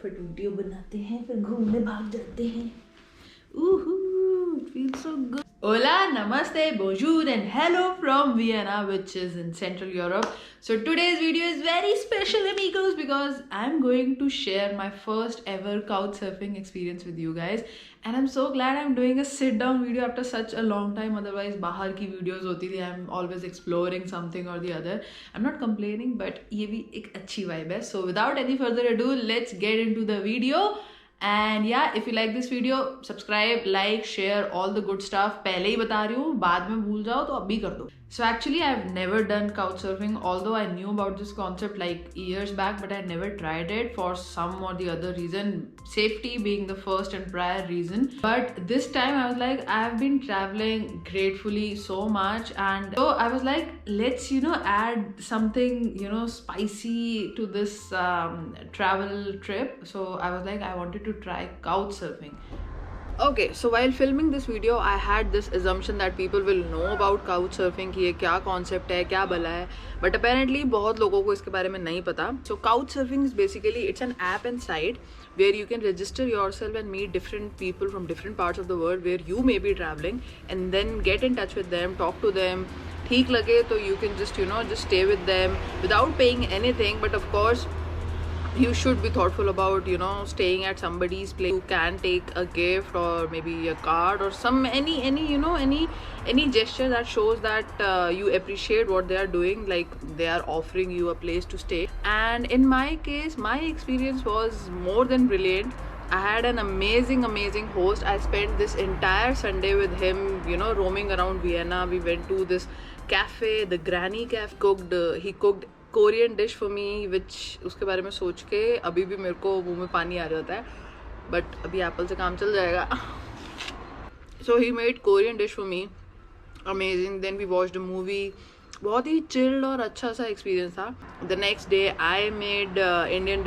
फटाफट वीडियो बनाते हैं, फिर घूमने भाग जाते हैं। It feels so good. Hola, namaste, bonjour and hello from Vienna, which is in Central Europe. So today's video is very special, amigos, because I'm going to share my first ever couch surfing experience with you guys. And I'm so glad I'm doing a sit down video after such a long time. Otherwise, bahar ki videos hoti thi, I'm always exploring something or the other. I'm not complaining, but ye bhi ek achhi vibe hai. So without any further ado, let's get into the video. And yeah, if you like this video, subscribe, like, share, all the good stuff. पहले ही बता रही हूँ, बाद में भूल जाओ तो अभी कर दो. So actually I've never done couch surfing, although I knew about this concept like years back, but I never tried it for some or the other reason, safety being the first and prior reason. But this time I was like, I've been traveling gratefully so much, and so I was like, let's add something spicy to this travel trip. So I was like, I wanted to try couch surfing. Okay, so while filming this video, I had this assumption that people will know about couch surfing कि ये क्या concept है, क्या भला है, but apparently बहुत लोगों को इसके बारे में नहीं पता. So couch surfing is basically, it's an app and site where you can register yourself and meet different people from different parts of the world where you may be traveling, and then get in touch with them, talk to them. ठीक लगे तो you can just just stay with them without paying anything, but of course you should be thoughtful about staying at somebody's place. You can take a gift or maybe a card or some any gesture that shows that you appreciate what they are doing, like they are offering you a place to stay. And in my case, my experience was more than brilliant. I had an amazing host. I spent this entire Sunday with him, roaming around Vienna. We went to this cafe, the Granny Cafe. He cooked Korean dish for me, which उसके बारे में सोच के अभी भी मेरे को मुंह में पानी आ जाता है, बट अभी एप्पल से काम चल जाएगा. So he made Korean dish for me, amazing. Then we watched a movie. बहुत ही चिल्ड और अच्छा सा एक्सपीरियंस था. The next day I made Indian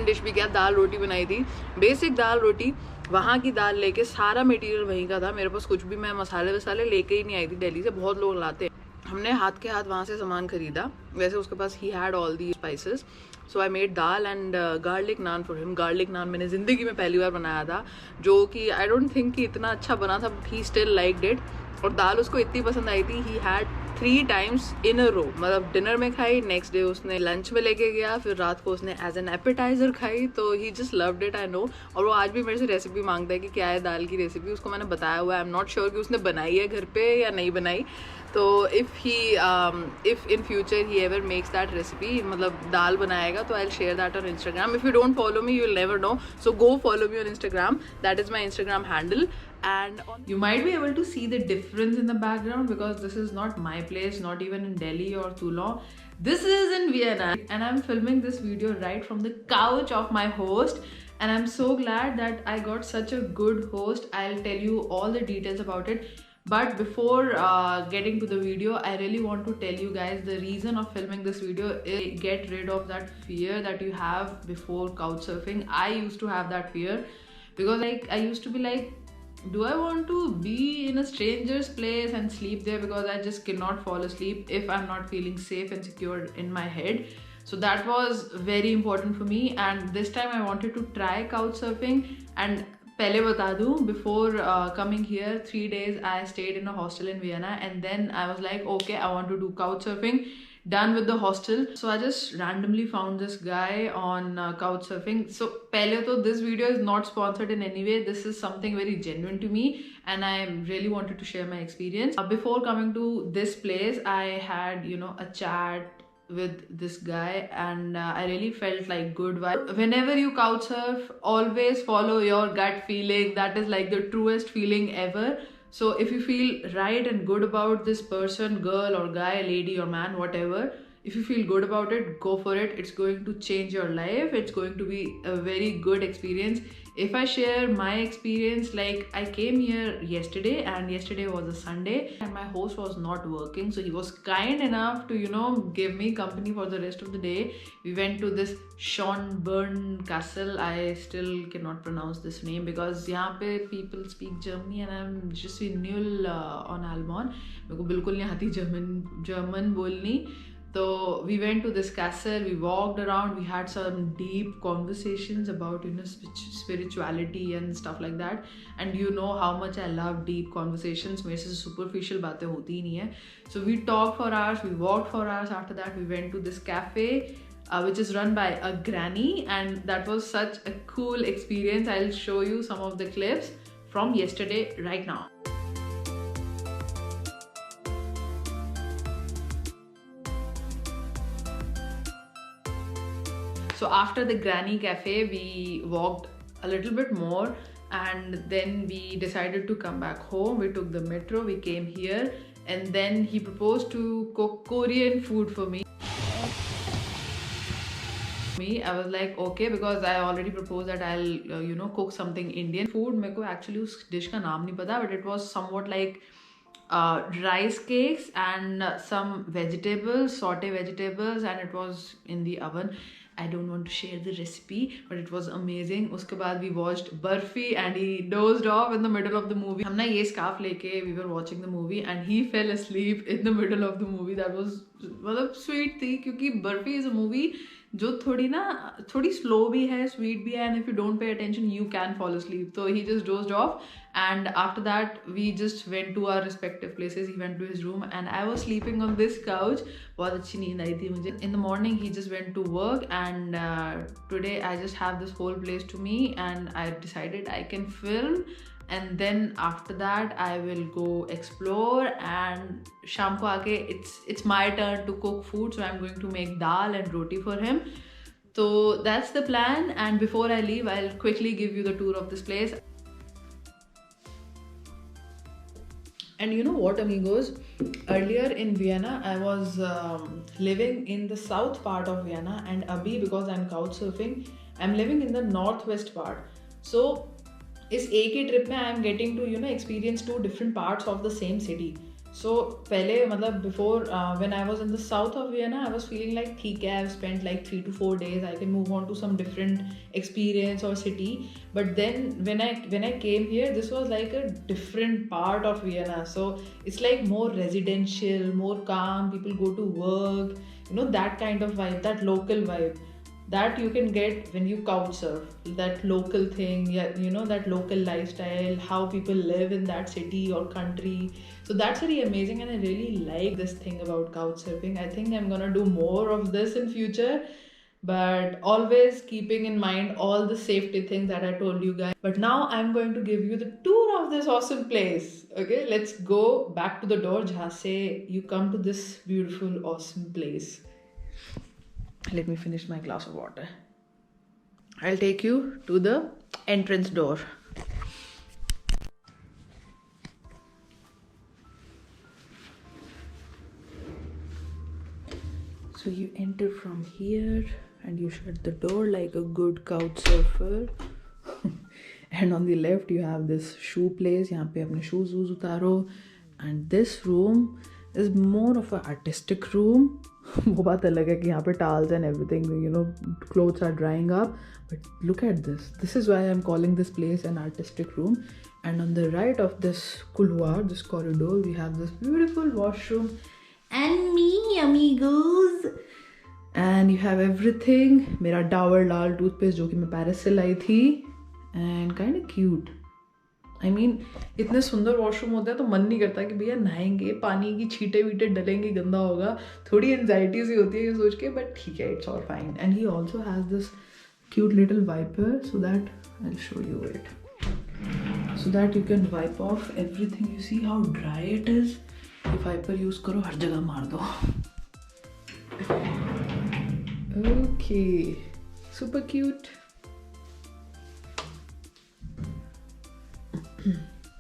dish भी क्या, दाल रोटी बनाई थी, बेसिक दाल रोटी. वहाँ की दाल लेके, सारा मटेरियल वहीं का था. मेरे पास कुछ भी, मैं मसाले वसाले लेके ही नहीं आई थी दिल्ली से, बहुत लोग लाते हैं. हमने हाथ के हाथ वहाँ से सामान खरीदा. वैसे उसके पास he had all the spices. So I made dal and garlic naan for him. Garlic naan मैंने ज़िंदगी में पहली बार बनाया था, जो कि आई डोंट थिंक कि इतना अच्छा बना था, but he still liked it. और दाल उसको इतनी पसंद आई थी, he had 3 times in a row. मतलब डिनर में खाई, नेक्स्ट डे उसने लंच में लेके गया, फिर रात को उसने एज एन एपेटाइजर खाई. तो he just loved it, I know. और वो आज भी मेरे से रेसिपी मांगता है कि क्या है दाल की रेसिपी. उसको मैंने बताया हुआ है. आई एम नॉट श्योर कि उसने बनाई है घर पे या नहीं बनाई. तो if in future he ever makes that recipe, मतलब दाल बनाएगा, तो I will share that on Instagram. If you don't follow me, you will never know. So go follow me on Instagram. That is my Instagram handle. And you might be able to see the difference in the background because this is not my place, not even in Delhi or Toulon. This is in Vienna, and I'm filming this video right from the couch of my host. And I'm so glad that I got such a good host. I'll tell you all the details about it. But before getting to the video, I really want to tell you guys the reason of filming this video is get rid of that fear that you have before couch surfing. I used to have that fear because I used to be like, do I want to be in a stranger's place and sleep there, because I just cannot fall asleep if I'm not feeling safe and secure in my head. So that was very important for me, and this time I wanted to try couch surfing. And पहले बता दूँ, before coming here 3 days I stayed in a hostel in Vienna, and then I was like, okay, I want to do couch surfing. Done with the hostel. So I just randomly found this guy on couch surfing. So पहले तो this video is not sponsored in any way. This is something very genuine to me, and I really wanted to share my experience. Before coming to this place, I had a chat with this guy, and I really felt like good vibe. Whenever you couch surf, always follow your gut feeling. That is like the truest feeling ever. So if you feel right and good about this person, girl or guy, lady or man, whatever, if you feel good about it, go for it. It's going to change your life. It's going to be a very good experience. If I share my experience, like I came here yesterday, and yesterday was a Sunday, and my host was not working, so he was kind enough to give me company for the rest of the day. We went to this Schönbrunn Castle. I still cannot pronounce this name because यहाँ पे people speak Germany and I'm just null on Alban. मेरे को बिल्कुल नहीं आती German बोलनी. So we went to this castle, we walked around, we had some deep conversations about spirituality and stuff like that. And you know how much I love deep conversations. मेरे से superficial बातें होती ही नहीं है. So we talked for hours, we walked for hours. After that we went to this cafe which is run by a granny, and that was such a cool experience. I'll show you some of the clips from yesterday right now. So after the granny cafe, we walked a little bit more, and then we decided to come back home. We took the metro, we came here, and then he proposed to cook Korean food for me. I was like okay, because I already proposed that I'll cook something Indian food. मेरे को actually उस dish का नाम नहीं पता, but it was somewhat like rice cakes and some vegetables, saute vegetables, and it was in the oven. I don't want to share the recipe, but it was amazing. उसके बाद we watched Barfi and he dozed off in the middle of the movie. हम ना ये scarf लेके we were watching the movie and he fell asleep in the middle of the movie. That was मतलब sweet थी, क्योंकि Barfi is a movie जो थोड़ी slow भी है, sweet भी है, and if you don't pay attention you can fall asleep. So he just dozed off, and after that we just went to our respective places. He went to his room and I was sleeping on this couch. बहुत अच्छी नींद आई थी मुझे. In the morning he just went to work, and today I just have this whole place to me, and I decided I can film, and then after that I will go explore, and sham ko aake it's my turn to cook food. So I'm going to make dal and roti for him. So that's the plan, and before I leave I'll quickly give you the tour of this place. And you know what, amigos, earlier in Vienna I was living in the south part of Vienna, and abhi because I'm couch surfing I'm living in the northwest part. So इस एक ही trip में I am getting to experience two different parts of the same city. So पहले मतलब before when I was in the south of Vienna I was feeling like ठीक है, I have spent like 3 to 4 days, I can move on to some different experience और city. But then when I came here, this was like a different part of Vienna. So it's like more residential, more calm, people go to work, that kind of vibe, that local vibe that you can get when you couch surf, that local thing, yeah, that local lifestyle, how people live in that city or country. So that's very amazing, and I really like this thing about couch surfing. I think I'm gonna do more of this in future, but always keeping in mind all the safety things that I told you guys. But now I'm going to give you the tour of this awesome place. Okay, let's go back to the door jahan se you come to this beautiful awesome place. Let me finish my glass of water. I'll take you to the entrance door. So you enter from here and you shut the door like a good couch surfer. And on the left you have this shoe place. यहाँ पे अपने shoes उतारो. And this room is more of an artistic room. वो बात अलग है कि यहाँ पे towels and everything, clothes are drying up. But look at this. This is why I'm calling this place an artistic room. And on the right of this couloir, this corridor, we have this beautiful washroom. And me, amigos. And you have everything. मेरा Dabur Lal toothpaste जो कि मैं Paris से लाई थी. And kind of cute. I mean, इतने सुंदर washroom होते हैं तो मन नहीं करता कि भैया नहाएंगे, पानी की छींटे वीटे डलेंगे, गंदा होगा. थोड़ी एंजाइटी सी होती है ये सोच के, बट ठीक है, it's all fine. And he also has this cute little wiper, so that I will show you it, so that you can wipe off everything. You see how dry it is. ये wiper use करो, हर जगह मार दो. Okay, super cute.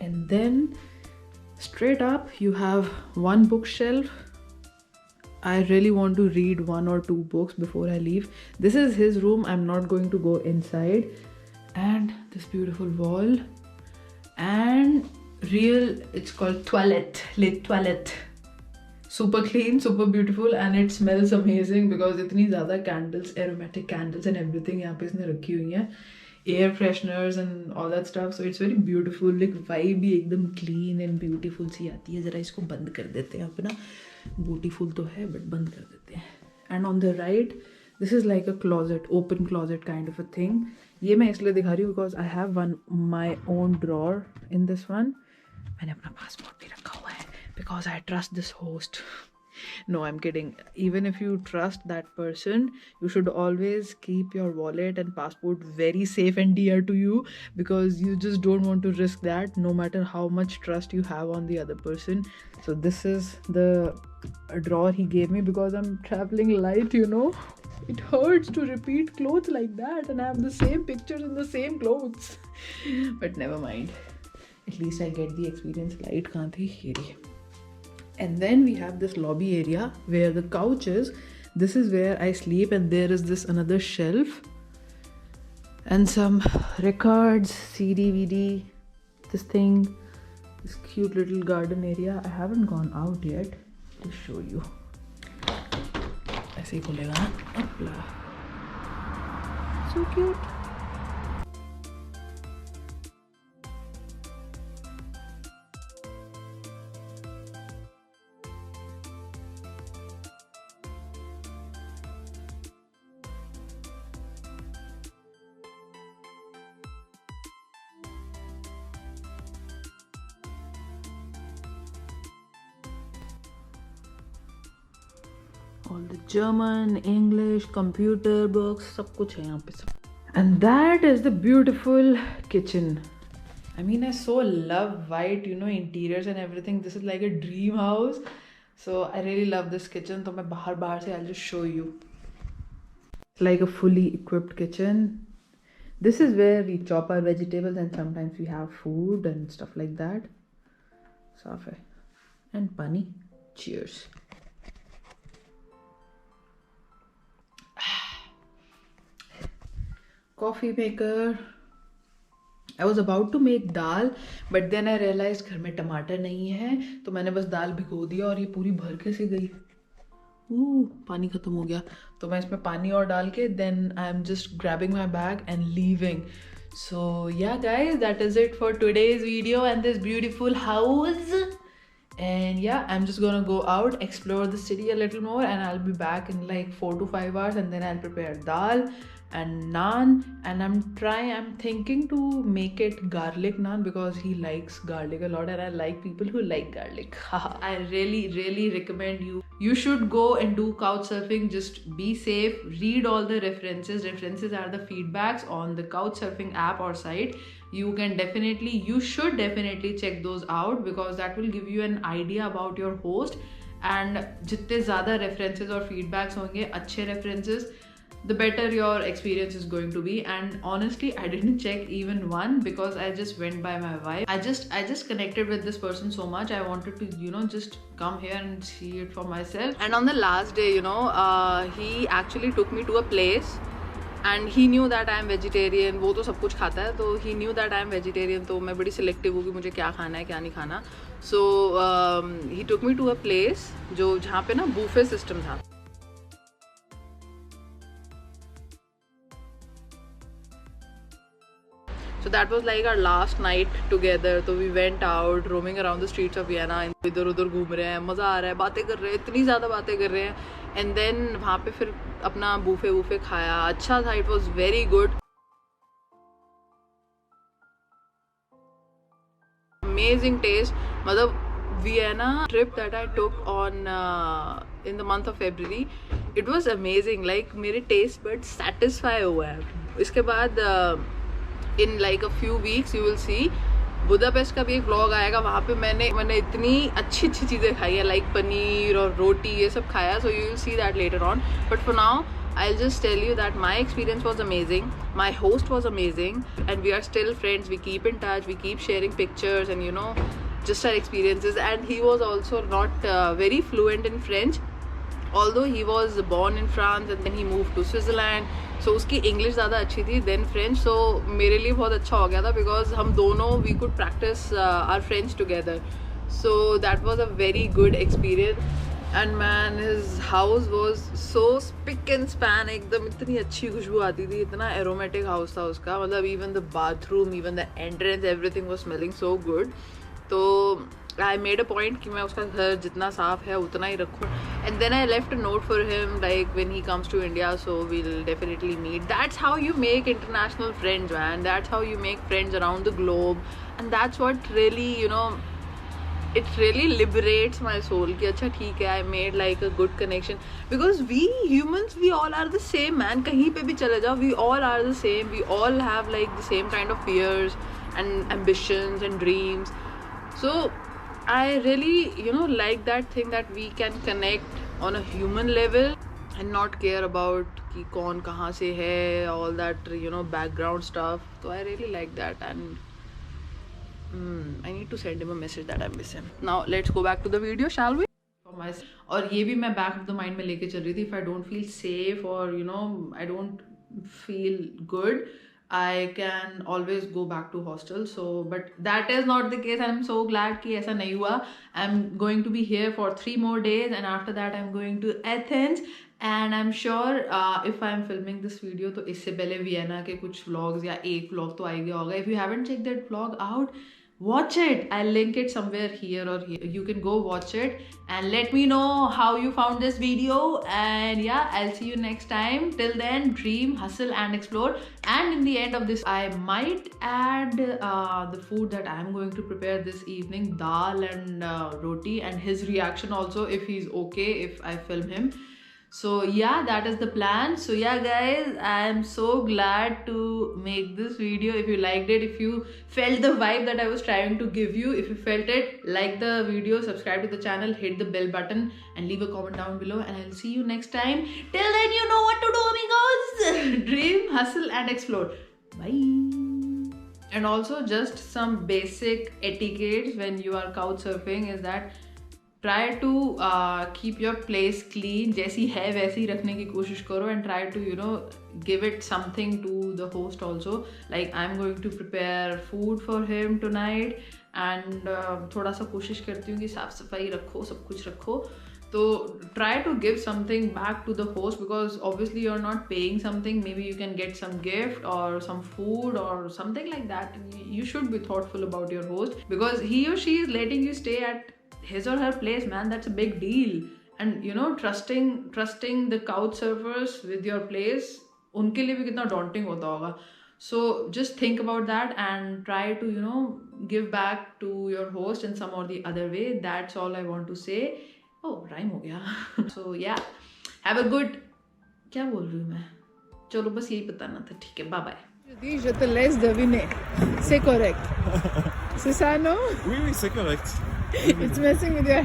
And then straight up you have one bookshelf. I really want to read 1 or 2 books before I leave. This is his room. I'm not going to go inside. And this beautiful wall, and it's called toilette, Le Toilette. Super clean, super beautiful, and it smells amazing because इतनी ज़्यादा candles, aromatic candles and everything यहाँ पे इसने रखी हुई हैं. Air fresheners and all that stuff. So it's very beautiful. Like vibe भी एकदम clean and beautiful सी आती है. ज़रा इसको बंद कर देते हैं अपना. ब्यूटीफुल तो है बट बंद कर देते हैं. And on the right this is like a closet, open closet kind of a thing. ये मैं इसलिए दिखा रही हूँ because I have one my own drawer in this one. मैंने अपना पासपोर्ट भी रखा हुआ है because I trust this host. No, I'm kidding. Even if you trust that person, you should always keep your wallet and passport very safe and dear to you, because you just don't want to risk that no matter how much trust you have on the other person. So this is the drawer he gave me because I'm traveling light, you know. It hurts to repeat clothes like that and I have the same pictures in the same clothes. But never mind. At least I get the experience. Light kahan thi? Here. And then we have this lobby area where the couch is. This is where I sleep, and there is this another shelf and some records, CD, VD, this thing, this cute little garden area. I haven't gone out yet to show you. ऐसे ही खुलेगा ना. अपला. So cute. All the German, English, computer books, सब कुछ है यहाँ पे सब. And that is the beautiful kitchen. I mean, I so love white, you know, interiors and everything. This is like a dream house. So I really love this kitchen. तो मैं बाहर से I'll just show you. It's like a fully equipped kitchen. This is where we chop our vegetables and sometimes we have food and stuff like that. साफ है. And pani. Cheers. Coffee maker. I was about to make dal, but then I realized घर में टमाटर नहीं है, तो मैंने बस दाल भिगो दिया और ये पूरी भर के सी गई. पानी खत्म हो गया, तो मैं इसमें पानी और डाल के then I'm just grabbing my bag and leaving. So yeah guys, that is it for today's video and this beautiful house. And yeah, I'm just gonna go out, explore the city a little more, and I'll be back in like 4 to 5 hours, and then I'll prepare dal and naan, and I'm thinking to make it garlic naan because he likes garlic a lot and I like people who like garlic. I really recommend you should go and do couch surfing. Just be safe, read all the references are the feedbacks on the couch surfing app or site. You should definitely check those out because that will give you an idea about your host. And जितने ज़्यादा references और feedbacks होंगे, अच्छे references, the better your experience is going to be. And honestly, I didn't check even one because I just went by my vibe. I just connected with this person so much. I wanted to, you know, just come here and see it for myself. And on the last day, you know, he actually took me to a place and he knew that I am vegetarian. वो तो सब कुछ खाता है, तो he knew that I am vegetarian. तो मैं बड़ी selective हूँ कि मुझे क्या खाना है क्या नहीं खाना. So he took me to a place जो जहाँ पे ना buffet system था. So that was like our last night together. So we went out roaming around the streets of Vienna. इधर उधर घूम रहे हैं, मज़ा आ रहा है, बातें कर रहे हैं, इतनी ज़्यादा बातें कर रहे हैं. And then वहाँ पे फिर अपना बूफे खाया. अच्छा था, it was very good. Amazing taste. मतलब Vienna trip that I took on in the month of February, it was amazing. Like मेरे taste buds satisfy हुआ है. इसके बाद in like a few weeks you will see Budapest का भी एक vlog आएगा. वहाँ पे मैंने इतनी अच्छी चीज़ें खाई है, लाइक पनीर और रोटी, ये सब खाया. So you will see that later on. But for now I'll just tell you that my experience was amazing, my host was amazing, and we are still friends. We keep in touch, we keep sharing pictures and, you know, just our experiences. And he was also not very fluent in French, although he was born in France and then he moved to Switzerland. So उसकी English ज़्यादा अच्छी थी than French. So मेरे लिए बहुत अच्छा हो गया था because हम दोनों we could practice our French together. So that was a very good experience. And man, his house was so spick and span. एकदम इतनी अच्छी खुशबू आती थी, इतना aromatic house था उसका. मतलब even the bathroom, even the entrance, everything was smelling so good. तो I made a point कि मैं उसका घर जितना साफ है उतना ही रखूँ. And then I left a note for him, like when he comes to India, so we'll definitely meet. That's how you make international friends, man. That's how you make friends around the globe. And that's what really, you know, it really liberates my soul कि अच्छा ठीक है, I made like a good connection. Because we humans, we all are the same, man. कहीं पे भी चले जाओ, we all are the same. We all have like the same kind of fears and ambitions and dreams. So I really, you know, like that thing that we can connect on a human level and not care about कि कौन कहाँ से है, all that, you know, background stuff. So I really like that. And I need to send him a message that I miss him. Now let's go back to the video, shall we? और ये भी मैं back of the mind में लेके चल रही थी. If I don't feel safe or, you know, I don't feel good, I can always go back to hostel. So, but that is not the case, and I'm so glad कि ऐसा नहीं हुआ. I'm going to be here for 3 more days, and after that I'm going to Athens. And I'm sure if I'm filming this video, तो इससे पहले Vienna के कुछ vlogs या एक vlog तो आ गया होगा. If you haven't checked that vlog out, watch it. I'll link it somewhere here or here. You can go watch it and let me know how you found this video. And yeah, I'll see you next time. Till then, dream, hustle and explore. And in the end of this, I might add the food that I'm going to prepare this evening, dal and roti, and his reaction also, if he's okay if I film him. So yeah, that is the plan. So yeah guys, I am so glad to make this video. If you liked it, if you felt the vibe that I was trying to give you, if you felt it, like the video, subscribe to the channel, hit the bell button and leave a comment down below, and I'll see you next time. Till then, you know what to do, amigos. Dream, hustle and explore. Bye. And also just some basic etiquettes when you are couch surfing is that try to keep your place clean. जैसी है वैसी रखने की कोशिश करो, and try to, you know, give it something to the host also. Like I'm going to prepare food for him tonight, and थोड़ा सा कोशिश करती हूँ कि साफ सफाई रखो, सब कुछ रखो. So try to give something back to the host, because obviously you're not paying something. Maybe you can get some gift or some food or something like that. You should be thoughtful about your host, because he or she is letting you stay at his or her place, man. That's a big deal. And you know, trusting the couch surfers with your place, उनके लिए भी कितना daunting होता होगा. So just think about that and try to, you know, give back to your host in some or the other way. That's all I want to say. Oh, rhyme हो गया. So yeah, have a good, क्या बोल रही हूँ मैं, चलो बस यही बताना था. ठीक है, bye bye. Je te laisse deviner. C'est correct. C'est ça, non? Oui, c'est correct. It's messing with your